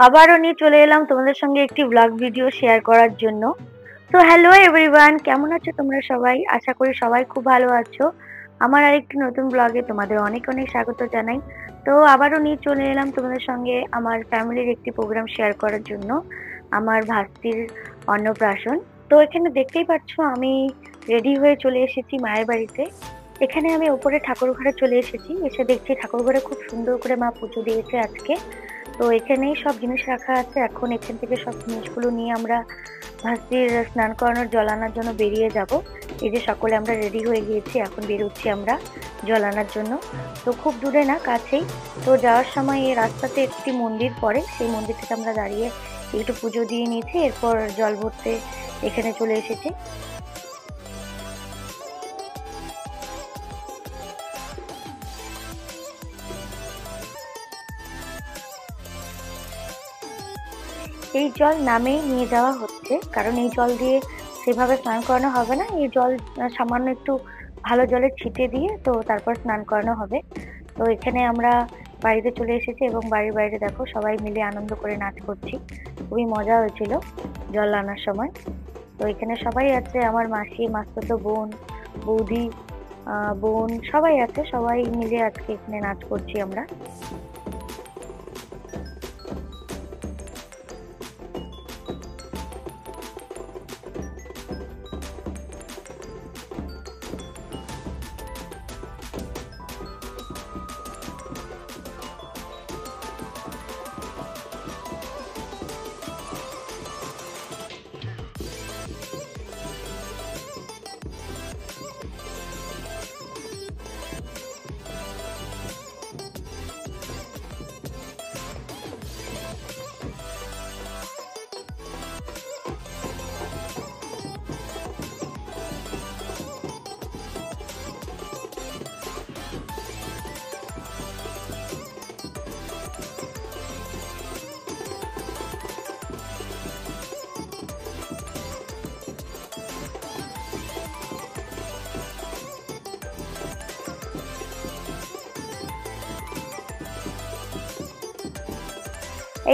আবারও নিয়ে চলে এলাম তোমাদের সঙ্গে একটি ব্লগ ভিডিও শেয়ার করার জন্য। তো হ্যালো এভরিওয়ান, কেমন আছো তোমরা সবাই? আশা করি সবাই খুব ভালো আছো। আমার আরেকটি নতুন ব্লগে তোমাদের অনেক অনেক স্বাগত জানাই। তো আবারও নিয়ে চলে এলাম তোমাদের সঙ্গে আমার ফ্যামিলির একটি প্রোগ্রাম শেয়ার করার জন্য, আমার ভাস্তির অন্নপ্রাশন। তো এখানে দেখতেই পাচ্ছ আমি রেডি হয়ে চলে এসেছি মায়ের বাড়িতে। এখানে আমি ওপরে ঠাকুর ঘরে চলে এসেছি, এসে দেখছি ঠাকুর ঘরে খুব সুন্দর করে মা পুজো দিয়েছে আজকে। তো এখানেই সব জিনিস রাখা আছে, এখন এখান থেকে সব জিনিসগুলো নিয়ে আমরা ভাস্তির স্নান করানোর জল আনার জন্য বেরিয়ে যাব। এই যে সকলে আমরা রেডি হয়ে গিয়েছি, এখন বেরোচ্ছি আমরা জল আনার জন্য। তো খুব দূরে না, কাছেই। তো যাওয়ার সময় এই রাস্তাতে একটি মন্দির পড়ে, সেই মন্দির থেকে আমরা দাঁড়িয়ে একটু পুজো দিয়ে নিয়েছি, এরপর জল ভরতে এখানে চলে এসেছি। এই জল নামেই নিয়ে যাওয়া হচ্ছে, কারণ এই জল দিয়ে সেভাবে স্নান করানো হবে না। এই জল সামান্য একটু ভালো জলে ছিটে দিয়ে তো তারপর স্নান করানো হবে। তো এখানে আমরা বাড়িতে চলে এসেছি এবং বাড়ির বাইরে দেখো সবাই মিলে আনন্দ করে নাচ করছি। খুবই মজা হয়েছিল জল আনার সময়। তো এখানে সবাই আছে, আমার মাসি, মাস্তুতো বোন, বৌদি, বোন সবাই আছে, সবাই মিলে আজকে এখানে নাচ করছি আমরা।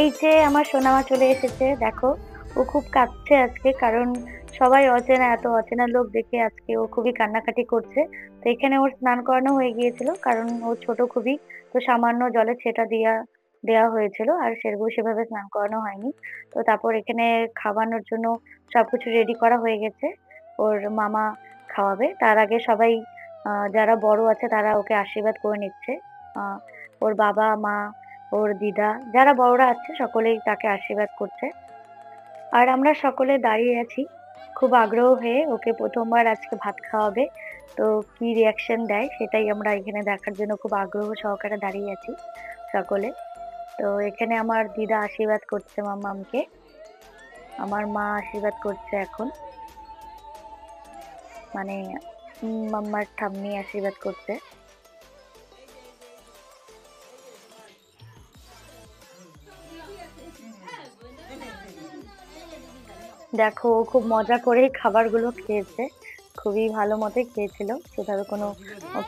এই যে আমার সোনামা চলে এসেছে, দেখো ও খুব কাঁদছে আজকে, কারণ সবাই অচেনা, এত অচেনা লোক দেখে আজকে ও খুবই কান্নাকাটি করছে। তো এখানে ওর স্নান করানো হয়ে গিয়েছিল, কারণ ও ছোট খুবই। তো সামান্য জলে ছেটা দেওয়া হয়েছিল, আর সেভাবে স্নান করানো হয়নি। তো তারপর এখানে খাওয়ানোর জন্য সবকিছু রেডি করা হয়ে গেছে। ওর মামা খাওয়াবে, তার আগে সবাই যারা বড় আছে তারা ওকে আশীর্বাদ করে নিচ্ছে। ওর বাবা মা, ওর দিদা, যারা বড়রা আছে সকলেই তাকে আশীর্বাদ করছে। আর আমরা সকলে দাঁড়িয়ে আছি খুব আগ্রহ হয়ে, ওকে প্রথমবার আজকে ভাত খাওয়াবে। তো কি রিয়াকশন দেয় সেটাই আমরা এখানে দেখার জন্য খুব আগ্রহ সহকারে দাঁড়িয়ে আছি সকলে। তো এখানে আমার দিদা আশীর্বাদ করছে মাম্মামকে, আমার মা আশীর্বাদ করছে এখন, মানে মাম্মার ঠাম্মি আশীর্বাদ করছে। দেখো ও খুব মজা করে খাবারগুলো খেয়েছে, খুবই ভালো মতোই খেয়েছিল, সেভাবে কোনো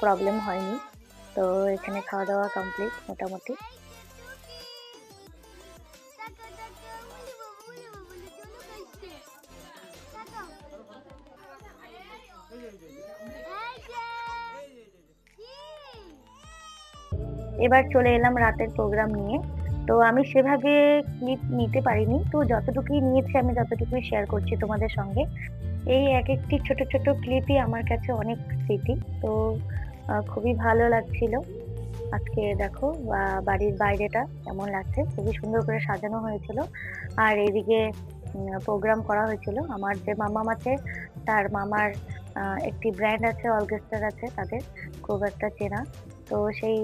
প্রবলেম হয়নি। তো এখানে খাওয়া দাওয়া কমপ্লিট মোটামুটি। এবার চলে এলাম রাতের প্রোগ্রাম নিয়ে। তো আমি সেভাবে ক্লিপ নিতে পারিনি, তো যতটুকুই নিয়েছি আমি ততটুকুই শেয়ার করছি তোমাদের সঙ্গে। এই এক একটি ছোট ছোট ক্লিপই আমার কাছে অনেক স্মৃতি। তো খুবই ভালো লাগছিল আজকে। দেখো বাড়ির বাইরেটা কেমন লাগছে, খুবই সুন্দর করে সাজানো হয়েছিল। আর এইদিকে প্রোগ্রাম করা হয়েছিল, আমার যে মামাম আছে তার মামার একটি ব্র্যান্ড আছে, অলকেস্টার আছে তাদের, খুব একটা চেনা। তো সেই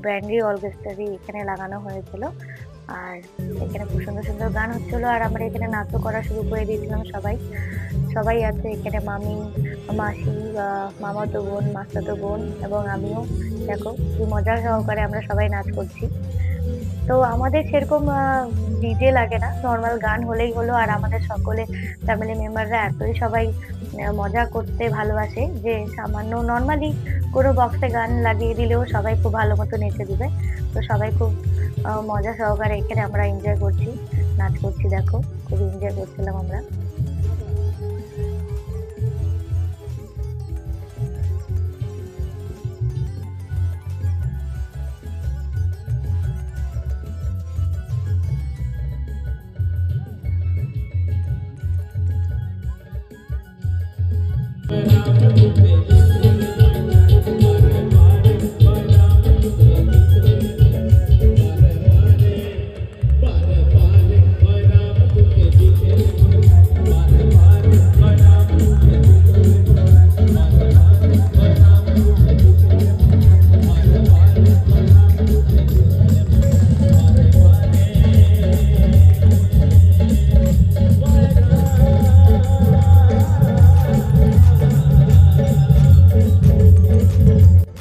ব্র্যান্ডের অলকেস্টারই এখানে লাগানো হয়েছিল। আর এখানে খুব সুন্দর সুন্দর গান হচ্ছিল, আর আমরা এখানে নাচও করা শুরু করে দিয়েছিলাম সবাই। সবাই আছে এখানে, মামি, মাসি, মামাতো বোন, মাস্তাতো বোন এবং আমিও। দেখো কি মজা সহকারে আমরা সবাই নাচ করছি। তো আমাদের সেরকম ডিজে লাগে না, নর্মাল গান হলেই হলো। আর আমাদের সকলে ফ্যামিলি মেম্বাররা এতই সবাই মজা করতে ভালোবাসে যে সামান্য নর্মালি কোনো বক্সে গান লাগিয়ে দিলেও সবাই খুব ভালো মতো নেচে দিবে। তো সবাই খুব মজা সহকারে এখানে আমরা এনজয় করছি, নাচ করছি। দেখো খুবই এনজয় করছিলাম আমরা।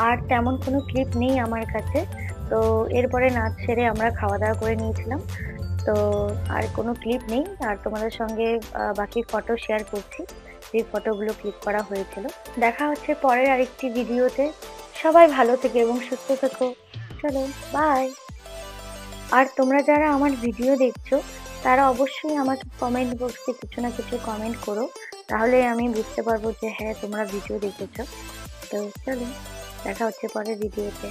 আর তেমন কোনো ক্লিপ নেই আমার কাছে। তো এরপরে নাচ সেরে আমরা খাওয়া-দাওয়া করে নিয়েছিলাম। তো আর কোনো ক্লিপ নেই। আর তোমাদের সঙ্গে বাকি ফটো শেয়ার করছি, যে ফটোগুলো ক্লিক করা হয়েছিল। দেখা হচ্ছে পরের আরেকটি ভিডিওতে। সবাই ভালো থেকো এবং সুস্থ থেকো। চলো, বাই। আর তোমরা যারা আমার ভিডিও দেখছো, তারা অবশ্যই আমাকে কমেন্ট বক্সে কিছু না কিছু কমেন্ট করো। তাহলে আমি বুঝতে পারবো যে হ্যাঁ, তোমরা ভিডিও দেখেছো। তো চলো, দেখা হচ্ছে পরের ভিডিওতে।